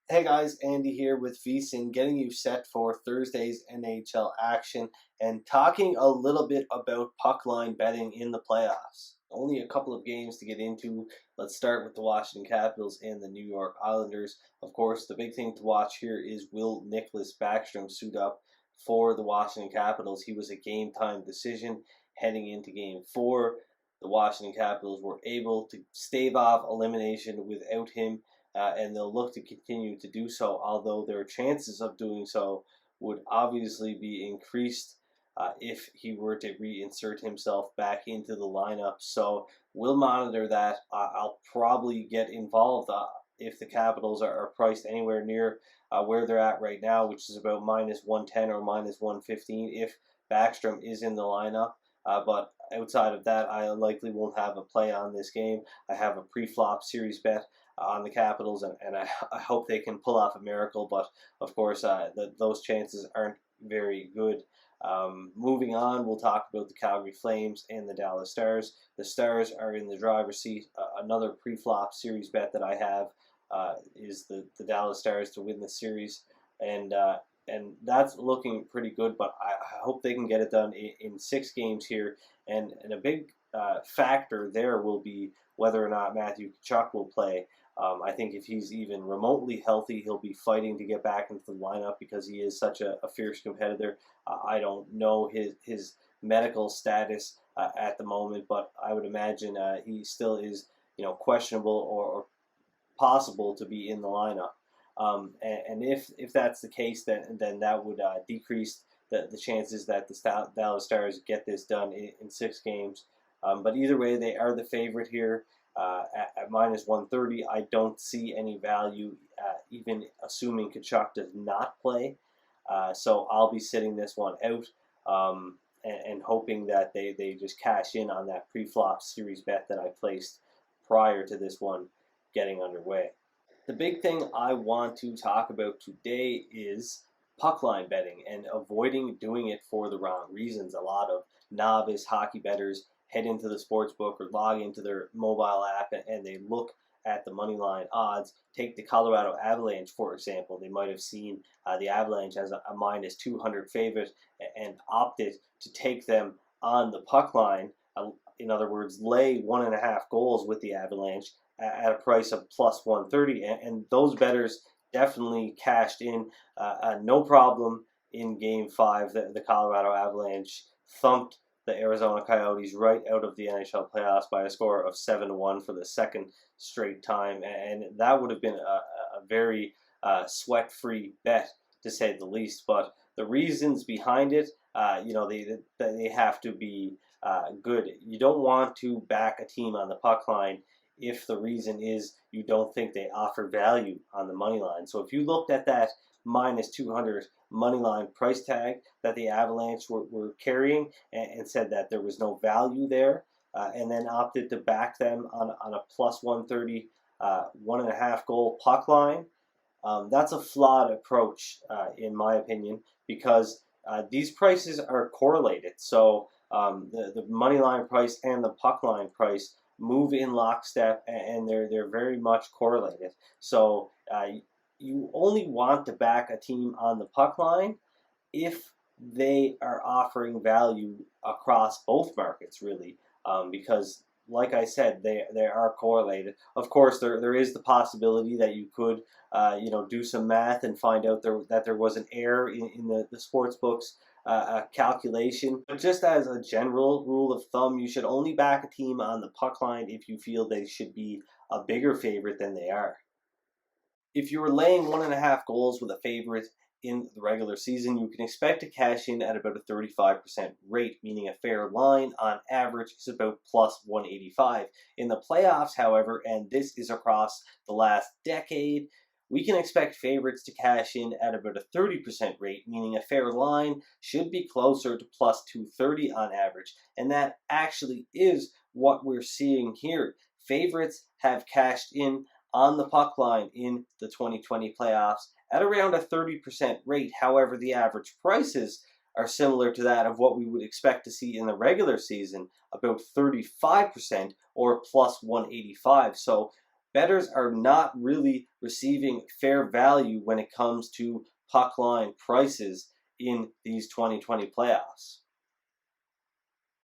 Hey guys, Andy here with VSiN, getting you set for Thursday's NHL action and talking a little bit about puck line betting in the playoffs. Only a couple of games to get into. Let's start with the Washington Capitals and the New York Islanders. Of course, the big thing to watch here is, will Nicholas Backstrom suit up for the Washington Capitals? He was a game time decision heading into game 4. The Washington Capitals were able to stave off elimination without him, and they'll look to continue to do so, although their chances of doing so would obviously be increased if he were to reinsert himself back into the lineup. So we'll monitor that. I'll probably get involved if the Capitals are priced anywhere near where they're at right now, which is about minus 110 or minus 115 if Backstrom is in the lineup. But outside of that, I likely won't have a play on this game. I have a pre-flop series bet on the Capitals, and I hope they can pull off a miracle, but of course those chances aren't very good. Moving on, we'll talk about the Calgary Flames and the Dallas Stars. The Stars are in the driver's seat. Another pre-flop series bet that I have is the Dallas Stars to win the series, and that's looking pretty good, but I hope they can get it done in 6 games here, and a big factor there will be whether or not Matthew Tkachuk will play. I think if he's even remotely healthy, he'll be fighting to get back into the lineup because he is such a fierce competitor. I don't know his medical status at the moment, but I would imagine he still is, questionable or possible to be in the lineup. And if that's the case, then that would decrease the chances that the Dallas Stars get this done in 6 games. But either way, they are the favorite here. At minus 130, I don't see any value, even assuming Tkachuk does not play. So I'll be sitting this one out and hoping that they just cash in on that pre-flop series bet that I placed prior to this one getting underway. The big thing I want to talk about today is puck line betting and avoiding doing it for the wrong reasons. A lot of novice hockey bettors head into the sports book or log into their mobile app and they look at the money line odds. Take the Colorado Avalanche, for example. They might have seen the Avalanche as a minus 200 favorite and opted to take them on the puck line. In other words, lay 1.5 goals with the Avalanche at a price of plus 130, and those bettors definitely cashed in no problem in Game 5. The Colorado Avalanche thumped the Arizona Coyotes right out of the NHL playoffs by a score of 7-1 for the second straight time, and that would have been a very sweat-free bet, to say the least. But the reasons behind it, they have to be good. You don't want to back a team on the puck line if the reason is you don't think they offer value on the money line. So if you looked at that minus 200 money line price tag that the Avalanche were carrying and said that there was no value there, and then opted to back them on a plus 130 1.5 goal puck line, that's a flawed approach in my opinion, because these prices are correlated. So the money line price and the puck line price move in lockstep, and they're very much correlated. So you only want to back a team on the puck line if they are offering value across both markets, really, because like I said, they are correlated. Of course, there is the possibility that you could do some math and find out that there was an error in the sports books calculation. But just as a general rule of thumb, you should only back a team on the puck line if you feel they should be a bigger favorite than they are. If you were laying 1.5 goals with a favorite in the regular season, you can expect to cash in at about a 35% rate, meaning a fair line on average is about plus 185. In the playoffs, however, and this is across the last decade, we can expect favorites to cash in at about a 30% rate, meaning a fair line should be closer to plus 230 on average. And that actually is what we're seeing here. Favorites have cashed in on the puck line in the 2020 playoffs at around a 30% rate. However, the average prices are similar to that of what we would expect to see in the regular season, about 35% or plus 185. So bettors are not really receiving fair value when it comes to puck line prices in these 2020 playoffs.